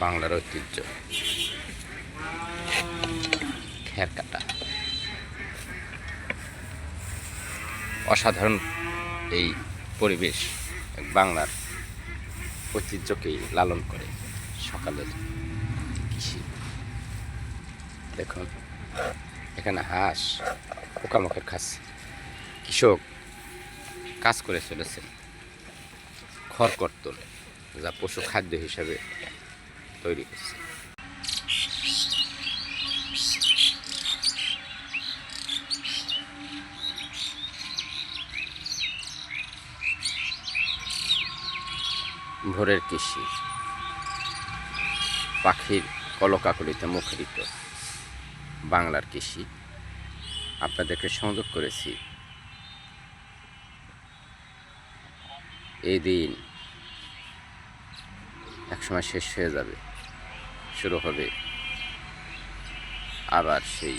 বাংলার ঐতিহ্য খ্যার কাটা। অসাধারণ এই পরিবেশ বাংলার ঐতিহ্যকেই লালন করে। সকালের কৃষি দেখুন, এখানে হাঁস পোকামাকড় খাচ্ছে। কৃষক কাজ করে চলেছেন খড় কর্তন, যা পশু খাদ্য হিসাবে তৈরি করছে। ভোরের কৃষি, পাখির কলকাকলিতে মুখরিত বাংলার কৃষি আপনাদেরকে সংযোগ করেছি। এই দিন একসময় শেষ হয়ে যাবে, শুরু হবে আবার সেই